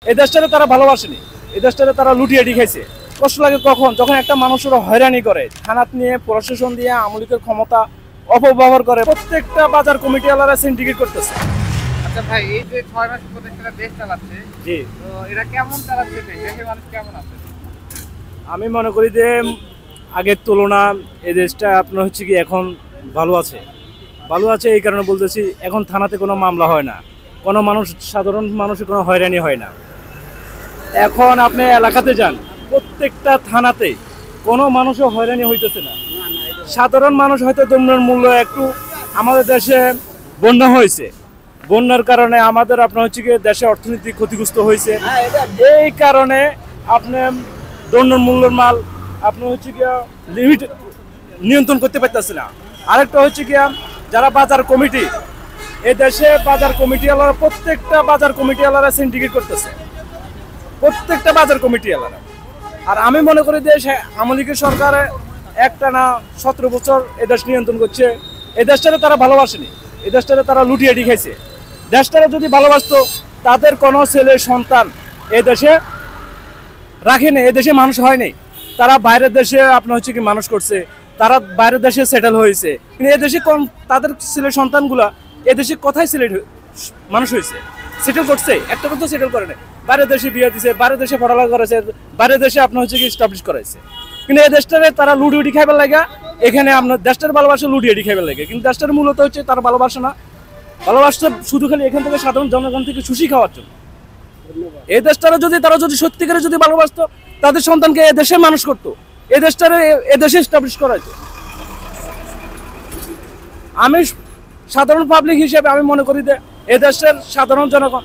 এই দেশটারে তারা ভালোবাসেনি, এই দেশটারে তারা লুটিয়ে খাইছে। কষ্ট লাগে কখন, যখন একটা মানুষের হয়রানি করে, থানাত নিয়ে প্রশাসন দিয়ে আমলিকের ক্ষমতা অপব্যবহার করে। প্রত্যেকটা বাজার কমিটি ওয়ালারা সিন্ডিকেট করতেছে। আচ্ছা ভাই, এই যে 6 মাস উপদেষ্টারা দেশ চালাচ্ছে, জি, তো এরা কেমন চালাচ্ছে? দেশের মানুষ কেমন আছে? আমি মনে করি যে আগের তুলনা এই দেশটা আপনার হচ্ছে কি এখন ভালো আছে। ভালো আছে এই কারণে বলতেছি, এখন থানাতে কোনো মামলা হয় না, কোনো মানুষ, সাধারণ মানুষের কোনো হয়রানি হয় না। এখন আপনি এলাকাতে যান, প্রত্যেকটা থানাতে কোনো মানুষও হয়রানি হইতেছে না। সাধারণ মানুষ হয়তো দ্রব্যের মূল্য একটু, আমাদের দেশে বন্যা হয়েছে, বন্যার কারণে আমাদের আপনার হচ্ছে কি দেশে অর্থনীতি ক্ষতিগ্রস্ত হয়েছে। এই কারণে আপনি দ্রব্যের মূল্যের মাল আপনার হচ্ছে গিয়া লিমিট নিয়ন্ত্রণ করতে পারতেছে না। আরেকটা হচ্ছে গিয়া যারা বাজার কমিটি, এই দেশে বাজার কমিটিওয়ালারা, প্রত্যেকটা বাজার কমিটিওয়ালারা সিন্ডিকেট করতেছে, প্রত্যেকটা বাজার কমিটিওয়ালারা। আর আমি মনে করি যে আওয়ামী লীগের সরকারে একটানা 17 বছর এই দেশ নিয়ন্ত্রণ করছে। এই দেশটারে তারা ভালোবাসেনি, এই দেশটারে তারা লুটিয়ে খাইছে। দেশটারে যদি ভালোবাসতো, তাদের কোনো ছেলে সন্তান এই দেশে রাখেনি, এই দেশে মানুষ হয়নি। তারা বাইরের দেশে আপনার হচ্ছে কি মানুষ করছে, তারা বাইরের দেশে সেটেল হয়েছে, কিন্তু এই দেশে কম, তাদের ছেলে সন্তানগুলা এদেশে কোথায় মানুষ হয়েছে, সেটেল করছে? একটা কথা সেটেল করে না, বাইরের দেশে বিয়ে দিছে, বাইরের দেশে পড়ালেখা করেছে, বাইরের দেশে আপনার হচ্ছে কি স্টাবলিশ করাইছে। কিন্তু এই দেশটারে তারা লুটি খাইবার লাগে, এখানে আপনার দেশটার ভালোবাসা লুটি খাইবার লাগে। কিন্তু দেশটার মূলত হচ্ছে তার ভালোবাসা না, ভালোবাসা শুধু খালি এখান থেকে সাধারণ জনগণ থেকে সুশি খাওয়ার জন্য। এই দেশটারে যদি তারা যদি সত্যিকারে যদি ভালোবাসতো, তাদের সন্তানকে এ দেশে মানুষ করতো, এই দেশটারে এ দেশে স্টাবলিশ করাইতো। আমি সাধারণ পাবলিক হিসেবে আমি মনে করি যে এ দেশের সাধারণ জনগণ,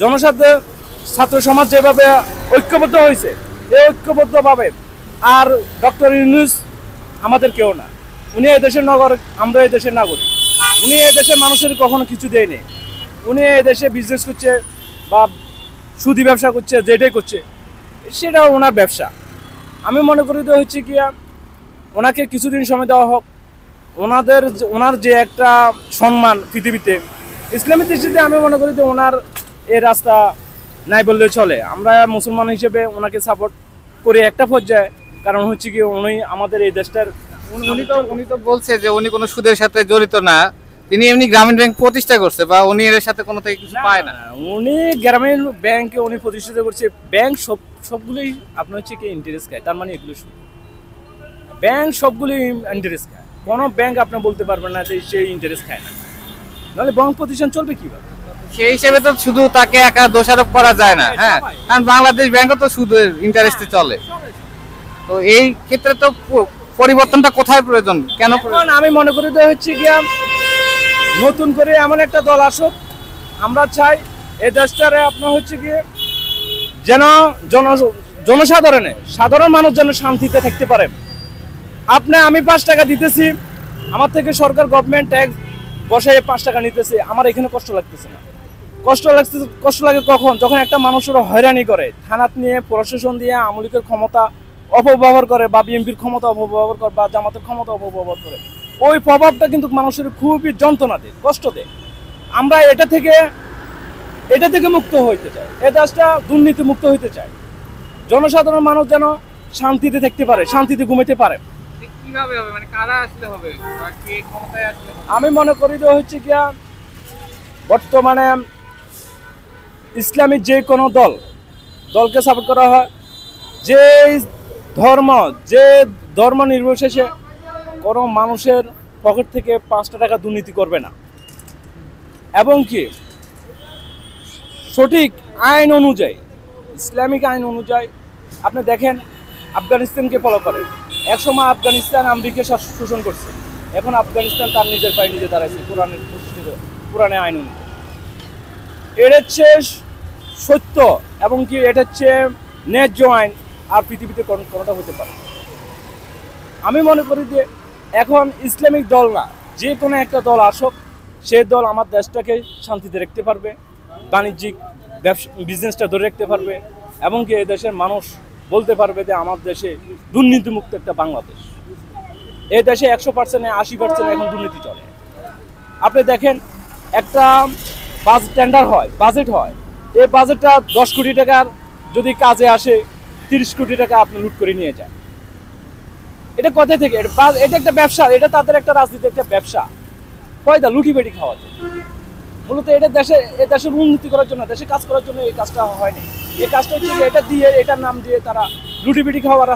জনসাধারণ, ছাত্র সমাজ যেভাবে ঐক্যবদ্ধ হয়েছে, এই ঐক্যবদ্ধভাবে আর ডক্টর ইউনূস আমাদের কেউ না। উনি এই দেশের নাগরিক, আমরা এই দেশের নাগরিক। উনি এই দেশের মানুষের কখনো কিছু দেয়নি। উনি এই দেশে বিজনেস করছে বা সুদি ব্যবসা করছে, যেটাই করছে সেটা ওনার ব্যবসা। আমি মনে করি যে হচ্ছে কি ওনাকে কিছুদিন সময় দেওয়া হোক। ওনার যে একটা সম্মান পৃথিবীতে, ইসলামী দৃষ্টিতে আমি মনে করি যে ওনার এই রাস্তা নাই বললে চলে। আমরা মুসলমান হিসেবে ওনাকে সাপোর্ট করি একটা পর্যায়ে, কারণ হচ্ছে কি উনি আমাদের এই দেশটার, উনি তো বলছে যে উনি কোনো সুদের সাথে জড়িত না, তিনি এমনি গ্রামীণ ব্যাংক প্রতিষ্ঠা করছে, বা উনি এর সাথে কোনো থেকে কিছু পায় না। উনি গ্রামীণ ব্যাংকে উনি প্রতিষ্ঠিত করছে। ব্যাংক সবগুলোই আপনার হচ্ছে কি ইন্টারেস্ট খায়, তার মানে এগুলো ব্যাংক সবগুলোই ইন্টারেস্ট খায়। কোনো ব্যাংক আপনি বলতে পারবেন না যে সেই ইন্টারেস্ট খায় না, নাহলে ব্যাংক প্রতিষ্ঠান চলবে কিভাবে? সেই হিসেবে তো শুধু তাকে একা দোষারোপ করা যায় না। হ্যাঁ, কারণ বাংলাদেশ ব্যাংকও তো সুদের ইন্টারেস্টে চলে। তো এই ক্ষেত্রে তো পরিবর্তনটা কোথায় প্রয়োজন, কেন প্রয়োজন? আমি মনে করি যে হচ্ছে গিয়া নতুন করে এমন একটা দল আসুক। আমরা চাই এই দেশটারে আপনার হচ্ছে গিয়ে যেন সাধারণ মানুষ যেন শান্তিতে থাকতে পারে। আমি 5 টাকা দিতেছি, আমার থেকে সরকার গভর্নমেন্ট ট্যাক্স বসায় 5 টাকা নিতেছে, আমার এখানে কষ্ট লাগতেছে না। কষ্ট লাগে কখন, যখন একটা মানুষের হয়রানি করে, থানাত নিয়ে প্রশাসন দিয়ে আমলিকের ক্ষমতা অপব্যবহার করে, বা বিএনপির ক্ষমতা অপব্যবহার করে, বা জামাতের ক্ষমতা অপব্যবহার করে। ওই প্রভাবটা কিন্তু মানুষের খুবই যন্ত্রণা দেয়, কষ্ট দেয়। আমরা এটা থেকে মুক্ত হইতে চাই, এই দেশটা দুর্নীতি মুক্ত হইতে চাই। জনসাধারণ মানুষ যেন শান্তিতে থাকতে পারে, শান্তিতে ঘুমাইতে পারে। কিভাবে হবে, মানে কারা আসলে হবে, বা কে ক্ষমতায় আসলে হবে? আমি মনে করি যে হচ্ছে গিয়া বর্তমানে ইসলামিক যে কোনো দলকে সাপোর্ট করা হয়, যে ধর্ম নির্বিশেষে কোনো মানুষের পকেট থেকে 5 টাকা দুর্নীতি করবে না, এবং কি সঠিক আইন অনুযায়ী, ইসলামিক আইন অনুযায়ী। আপনি দেখেন আফগানিস্তানকে ফলো করে, একসময় আফগানিস্তান আমেরিকা শোষণ করছে, এখন আফগানিস্তান তার নিজের পায়ে নিজে দাঁড়াইছে কোরআনের আইন অনুযায়ী। এটা হচ্ছে সত্য, এবং কি এটা হচ্ছে ন্যায্য আইন, আর পৃথিবীতে কোনোটা হতে পারে। আমি মনে করি যে এখন ইসলামিক দল না, যে কোনো একটা দল আসুক, সেই দল আমার দেশটাকে শান্তিতে রাখতে পারবে, বাণিজ্যিক বিজনেসটা ধরে রাখতে পারবে, এবং কি এই দেশের মানুষ বলতে পারবে যে আমার দেশে দুর্নীতিমুক্ত একটা বাংলাদেশ। এই দেশে 100%-এ 80% এখন দুর্নীতি চলে। আপনি দেখেন একটা বাজেট হয়, এই বাজেটটা 10 কোটি টাকার যদি কাজে আসে 30 কোটি টাকা আপনি লুট করে নিয়ে যায়। এটা কোথা থেকে? এটা একটা ব্যবসা, এটা তাদের একটা রাজনীতি, একটা ব্যবসা। কয়দা লুটি বেটি খাওয়া যায়। মূলত এটা দেশের উন্নতি করার জন্য, দেশে কাজ করার জন্য এই কাজটা হয়নি। এই কাজটা হচ্ছে এটা দিয়ে, এটার নাম দিয়ে তারা লুটি বেটি খাওয়ার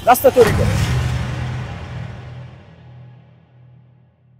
রাস্তা তৈরি করে।